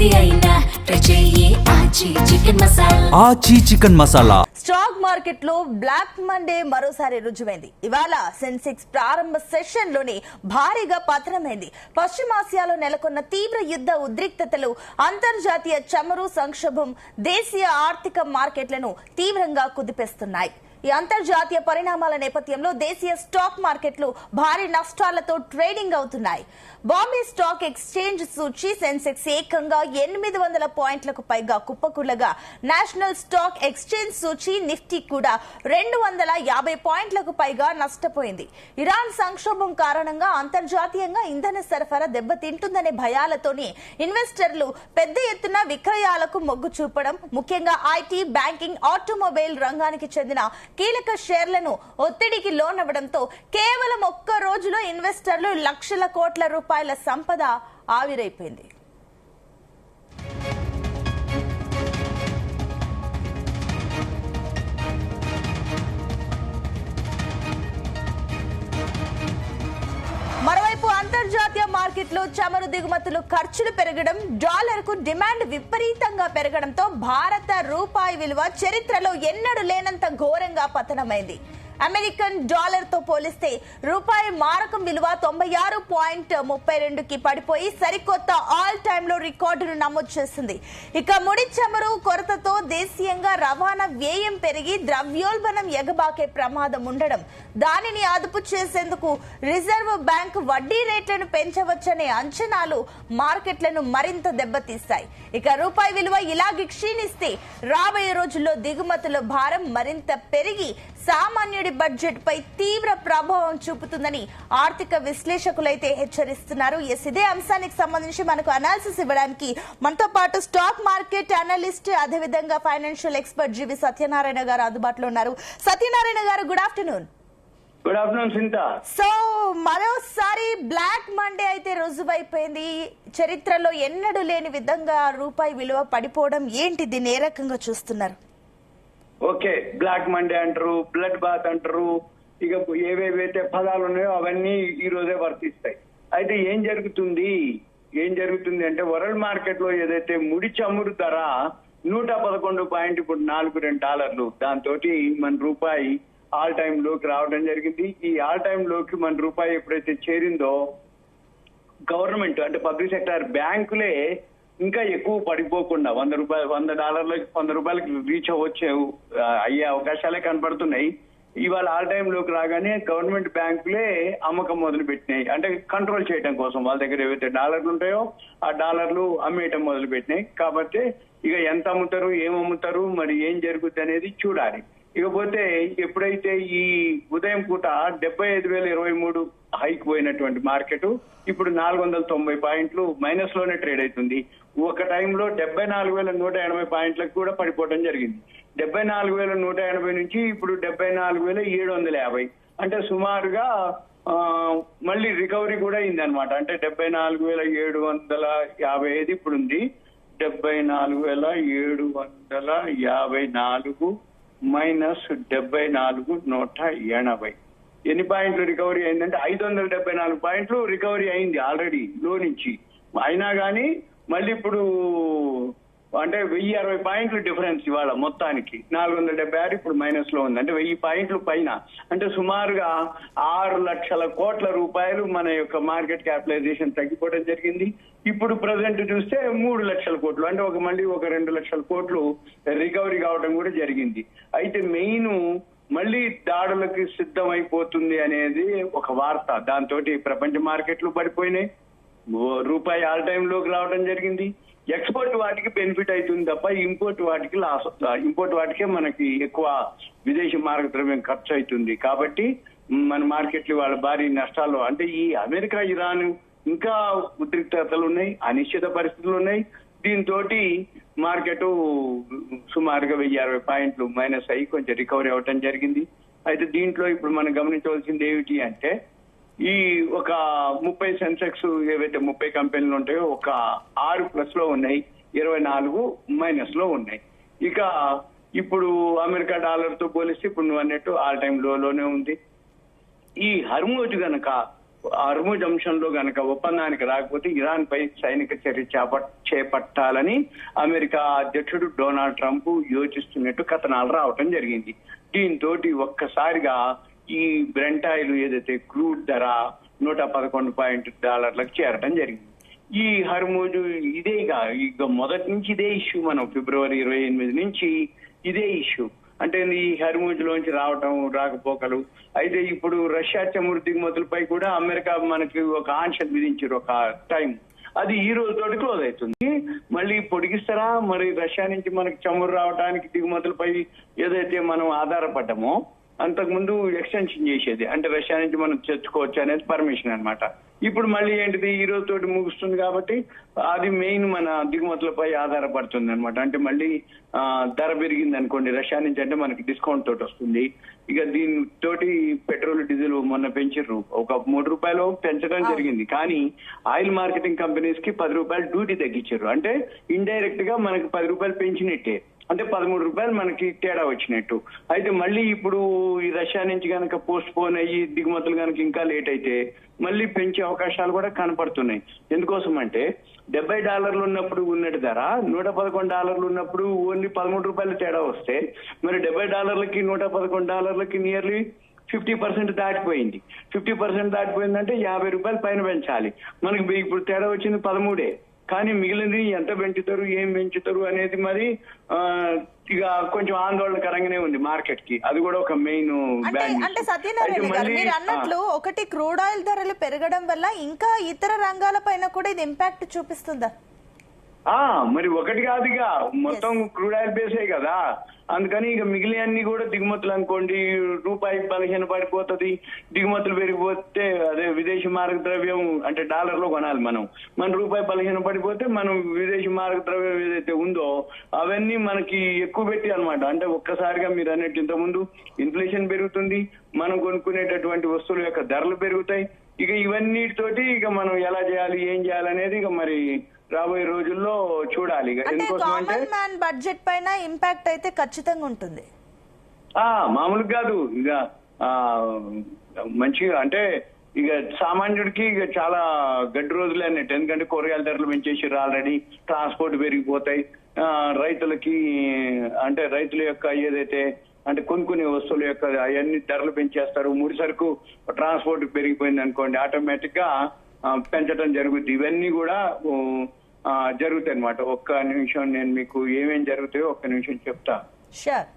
ఏది అయినా ట్రై చెయ్యి ఆచి చికెన్ మసాలా. ఆచి చికెన్ మసాలా. స్టాక్ మార్కెట్ లో బ్లాక్ మండే మరోసారి రుజువైంది. ఇవాళ సెన్సెక్స్ ప్రారంభ సెషన్ లోనే భారీగా పతనమైంది. పశ్చిమాసియాలో నెలకొన్న తీవ్ర యుద్ధ ఉద్రిక్తతలు, అంతర్జాతీయ చమురు సంక్షోభం దేశీయ ఆర్థిక మార్కెట్లను తీవ్రంగా కుదిపేస్తున్నాయి. ఈ అంతర్జాతీయ పరిణామాల నేపథ్యంలో దేశీయ స్టాక్ మార్కెట్లు భారీ నష్టాలతో ట్రేడింగ్ అవుతున్నాయి. బాంబే స్టాక్ ఎక్స్చేంజ్ సూచీ సెన్సెక్స్ ఏకంగా 800 పాయింట్లకు పైగా కుప్పకూలగా, నేషనల్ స్టాక్ ఎక్స్చేంజ్ సూచీ నిఫ్టీ కూడా 250 పాయింట్లకు పైగా నష్టపోయింది. ఇరాన్ సంక్షోభం కారణంగా అంతర్జాతీయంగా ఇంధన సరఫరా దెబ్బతింటుందనే భయాలతోనే ఇన్వెస్టర్లు పెద్ద ఎత్తున విక్రయాలకు మొగ్గు చూపడం, ముఖ్యంగా ఐటీ, బ్యాంకింగ్, ఆటోమొబైల్ రంగానికి చెందిన కీలక షేర్లను ఒత్తిడికి లోనవ్వడంతో కేవలం ఒక్క రోజులో ఇన్వెస్టర్లు లక్షల కోట్ల రూపాయల సంపద ఆవిరైపోయింది. మరోవైపు అంతర్జాతీయ మార్కెట్లో చమురు దిగుమతులు ఖర్చులు పెరగడం, డాలర్ కు డిమాండ్ విపరీతంగా పెరగడంతో భారత రూపాయి విలువ చరిత్రలో ఎన్నడూ లేనంత ఘోరంగా పతనమైంది. అమెరికన్ డాలర్ తో పోలిస్తే రూపాయి మారకం విలువ 96.32కి పడిపోయి సరికొత్త ఆల్ టైమ్ లో రికార్డును నమోదు చేసింది. ఇక ముడి చమురు కొరతతో దేశీయంగా రవాణా వ్యయం పెరిగి ద్రవ్యోల్బణం ఎగబాకే ప్రమాదం ఉండడం, దానిని అదుపు చేసేందుకు రిజర్వ్ బ్యాంక్ వడ్డీ రేట్లను పెంచవచ్చనే అంచనాలు మార్కెట్లను మరింత దెబ్బతీశాయి. ఇక రూపాయి విలువ ఇలాగే క్షీణిస్తే రాబోయే రోజుల్లో దిగుమతుల భారం మరింత పెరిగి సామాన్యుడి బడ్జెట్ పై తీవ్ర ప్రభావం చూపుతుందని ఆర్థిక విశ్లేషకులైతే హెచ్చరిస్తున్నారు. ఇదే అంశానికి సంబంధించి మనకు అనాలిసిస్ ఇవ్వడానికి మనతో పాటు స్టాక్ మార్కెట్ అనలిస్ట్, అదేవిధంగా ఫైనాన్షియల్ ఎక్స్పర్ట్ జీవి సత్యనారాయణ గారు అందుబాటులో ఉన్నారు. సత్యనారాయణ గారు, గుడ్ ఆఫ్టర్నూన్. గుడ్ ఆఫ్టర్నూన్ సింత. సో మరోసారి బ్లాక్ మండే అయితే రుజువైపోయింది. చరిత్రలో ఎన్నడూ లేని విధంగా రూపాయి విలువ పడిపోవడం ఏంటి, దీన్ని ఏ రకంగా చూస్తున్నారు? ఓకే, బ్లాక్ మండే అంటారు, బ్లడ్ బాత్ అంటారు, ఇక ఏవేవైతే పదాలు ఉన్నాయో అవన్నీ ఈ రోజే వర్తిస్తాయి. అయితే ఏం జరుగుతుంది అంటే వరల్డ్ మార్కెట్ లో ఏదైతే ముడి చమురు ధర 111.42 దాంతో మన రూపాయి ఆల్ టైమ్ లోకి రావడం జరిగింది. ఈ ఆల్ టైమ్ లోకి మన రూపాయి ఎప్పుడైతే చేరిందో గవర్నమెంట్ అంటే పబ్లిక్ సెక్టర్ బ్యాంకులే ఇంకా ఎక్కువ పడిపోకుండా $100 రూపాయలకి రీచ్ అయ్యే అవకాశాలే కనపడుతున్నాయి. ఇవాళ ఆల్ టైమ్ లోకి రాగానే గవర్నమెంట్ బ్యాంకులే అమ్మకం మొదలు పెట్టినాయి. అంటే కంట్రోల్ చేయడం కోసం వాళ్ళ దగ్గర ఏవైతే డాలర్లు ఉంటాయో ఆ డాలర్లు అమ్మేయటం మొదలు పెట్టినాయి. కాబట్టి ఇక ఎంత అమ్ముతారు, ఏమమ్ముతారు, మరి ఏం జరుగుతుంది అనేది చూడాలి. ఇకపోతే ఎప్పుడైతే ఈ ఉదయం పూట 75,023 హైక్ పోయినటువంటి మార్కెట్ ఇప్పుడు 490 పాయింట్లు మైనస్ లోనే ట్రేడ్ అవుతుంది. ఒక టైంలో 74,180 పాయింట్లకు కూడా పడిపోవడం జరిగింది. 74,180 నుంచి ఇప్పుడు 74,750, అంటే సుమారుగా మళ్ళీ రికవరీ కూడా అయింది అనమాట. అంటే 74,755 ఇప్పుడు ఉంది. 74,754 మైనస్ 74,180 ఎన్ని పాయింట్లు రికవరీ అయిందంటే 574 పాయింట్లు రికవరీ అయింది ఆల్రెడీ లో నుంచి. అయినా కానీ మళ్ళీ ఇప్పుడు అంటే 1060 పాయింట్లు డిఫరెన్స్ ఇవాళ మొత్తానికి 476 ఇప్పుడు మైనస్ లో ఉంది. అంటే 1000 పాయింట్లు పైన, అంటే సుమారుగా 6 లక్షల కోట్ల రూపాయలు మన యొక్క మార్కెట్ క్యాపిటలైజేషన్ తగ్గిపోవడం జరిగింది. ఇప్పుడు ప్రజెంట్ చూస్తే 3 లక్షల కోట్లు, అంటే మళ్ళీ ఒక 2 లక్షల కోట్లు రికవరీ కావడం కూడా జరిగింది. అయితే మెయిన్ మళ్ళీ దాడులకి సిద్ధమైపోతుంది అనేది ఒక వార్త. దాంతో ప్రపంచ మార్కెట్లు పడిపోయినాయి, రూపాయి ఆల్ టైమ్ లోకి రావడం జరిగింది. ఎక్స్పోర్ట్ వాటికి బెనిఫిట్ అవుతుంది తప్ప ఇంపోర్ట్ వాటికి లాస్. ఇంపోర్ట్ వాటికే మనకి ఎక్కువ విదేశీ మార్గ ద్రవ్యం ఖర్చు అవుతుంది. కాబట్టి మన మార్కెట్లు వాళ్ళ భారీ నష్టాలు. అంటే ఈ అమెరికా, ఇరాన్ ఇంకా ఉద్రిక్తతలు ఉన్నాయి, అనిశ్చిత పరిస్థితులు ఉన్నాయి. దీంతో మార్కెట్ సుమారుగా 1060 పాయింట్లు మైనస్ అయ్యి కొంచెం రికవరీ అవ్వటం జరిగింది. అయితే దీంట్లో ఇప్పుడు మనం గమనించవలసింది ఏమిటి అంటే ఈ ఒక 30 సెన్సెక్స్ ఏవైతే 30 కంపెనీలు ఉంటాయో ఒక 6 ప్లస్ లో ఉన్నాయి, 24 మైనస్ లో ఉన్నాయి. ఇక ఇప్పుడు అమెరికా డాలర్ తో పోలిస్తే ఇప్పుడు నువ్వు అన్నట్టు ఆల్ టైమ్ లోనే ఉంది. ఈ హర్మూజ్ గనక హర్ముజ్ అంశంలో గనక ఒప్పందానికి రాకపోతే ఇరాన్ పై సైనిక చర్య చేపట్టాలని అమెరికా అధ్యక్షుడు డొనాల్డ్ ట్రంప్ యోచిస్తున్నట్టు కథనాలు రావటం జరిగింది. దీంతో ఒక్కసారిగా ఈ బ్రెంట్ ఆయిల్ ఏదైతే క్రూడ్ ధర $111 చేరటం జరిగింది. ఈ హర్ముజ్ ఇక మొదటి నుంచి ఇదే ఇష్యూ, మనం ఫిబ్రవరి 28 నుంచి ఇదే ఇష్యూ. అంటే ఈ హర్ముజ్ లోంచి రావటం రాకపోకలు. అయితే ఇప్పుడు రష్యా చమురు దిగుమతులపై కూడా అమెరికా మనకి ఒక ఆంక్షలు విధించారు ఒక టైం. అది ఈ రోజుతోటి క్లోజ్ అవుతుంది. మళ్ళీ పొడిగిస్తారా మరి రష్యా నుంచి మనకి చమురు రావడానికి దిగుమతులపై ఏదైతే మనం ఆధారపడ్డామో అంతకుముందు ఎక్స్టెన్షన్ చేసేది, అంటే రష్యా నుంచి మనం తెచ్చుకోవచ్చు అనేది పర్మిషన్ అన్నమాట. ఇప్పుడు మళ్ళీ ఏంటిది ఈ రోజు తోటి ముగుస్తుంది కాబట్టి అది మెయిన్ మన దిగుమతులపై ఆధారపడుతుంది అనమాట. అంటే మళ్ళీ ధర పెరిగింది అనుకోండి రష్యా నుంచి, అంటే మనకి డిస్కౌంట్ తోటి వస్తుంది. ఇక దీనితోటి పెట్రోల్ డీజిల్ మొన్న పెంచారు, ఒక $3 పెంచడం జరిగింది. కానీ ఆయిల్ మార్కెటింగ్ కంపెనీస్ కి $10 డ్యూటీ తగ్గించారు. అంటే ఇండైరెక్ట్ గా మనకి $10 పెంచినట్టే, అంటే $13 మనకి తేడా వచ్చినట్టు. అయితే మళ్ళీ ఇప్పుడు ఈ రష్యా నుంచి కనుక పోస్ట్ పోన్ అయ్యి దిగుమతులు కనుక ఇంకా లేట్ అయితే మళ్ళీ పెంచే అవకాశాలు కూడా కనపడుతున్నాయి. ఎందుకోసం అంటే $70 ఉన్నప్పుడు ఉన్నట్టు ధర $111 ఉన్నప్పుడు ఓన్లీ $13 తేడా వస్తే మరి $70కి $111కి నియర్లీ 50% దాటిపోయింది. 50% దాటిపోయిందంటే $50 పైన పెంచాలి. మనకి ఇప్పుడు తేడా వచ్చింది 13. కానీ మిగిలినది ఎంత పెంచుతారు, ఏం పెంచుతారు అనేది మరి ఇక కొంచెం ఆందోళనకరంగానే ఉంది మార్కెట్ కి. అది కూడా ఒక మెయిన్. అంటే సత్యనారాయణ గారు మీరు అన్నట్లు ఒకటి క్రూడ్ ఆయిల్ ధరలు పెరగడం వల్ల ఇంకా ఇతర రంగాల పైన కూడా ఇది ఇంపాక్ట్ చూపిస్తుందా? మరి ఒకటి కాదుగా, మొత్తం క్రూడ్ ఆయిల్ బేసే కదా. అందుకని ఇక మిగిలినన్ని కూడా దిగుమతులు అనుకోండి, రూపాయి బలహీన పడిపోతుంది. దిగుమతులు పెరిగిపోతే అదే విదేశీ మారక ద్రవ్యం అంటే డాలర్లో కొనాలి మనం. మన రూపాయి బలహీన పడిపోతే మనం విదేశీ మారక ద్రవ్యం ఏదైతే ఉందో అవన్నీ మనకి ఎక్కువ పెట్టి అనమాట. అంటే ఒక్కసారిగా మీరు అన్నట్టు ఇంతకుముందు ఇన్ఫ్లేషన్ పెరుగుతుంది, మనం కొనుక్కునేటటువంటి వస్తువుల యొక్క ధరలు పెరుగుతాయి. ఇక ఇవన్నిటితోటి ఇక మనం ఎలా చేయాలి, ఏం చేయాలి అనేది ఇక మరి రాబోయే రోజుల్లో చూడాలి. కామన్ మ్యాన్ బడ్జెట్ పైన ఇంపాక్ట్ అయితే ఖచ్చితంగా ఉంటుంది. మామూలుగా కాదు, ఇక మంచిగా అంటే ఇక సామాన్యుడికి ఇక చాలా గడ్డి రోజులే అన్నట్టు. ఎందుకంటే కూరగాయల ధరలు పెంచేసారు ఆల్రెడీ, ట్రాన్స్పోర్ట్ పెరిగిపోతాయి. రైతులకి అంటే రైతుల యొక్క ఏదైతే అంటే కొనుక్కునే వస్తువుల యొక్క అవన్నీ ధరలు పెంచేస్తారు. ముడి సరుకు ట్రాన్స్పోర్ట్ పెరిగిపోయింది అనుకోండి, ఆటోమేటిక్ గా పెంచడం జరుగుతుంది. ఇవన్నీ కూడా జరుగుతాయి అన్నమాట. ఒక్క నిమిషం నేను మీకు ఏమేం జరుగుతాయో ఒక్క నిమిషం చెప్తా. షూర్.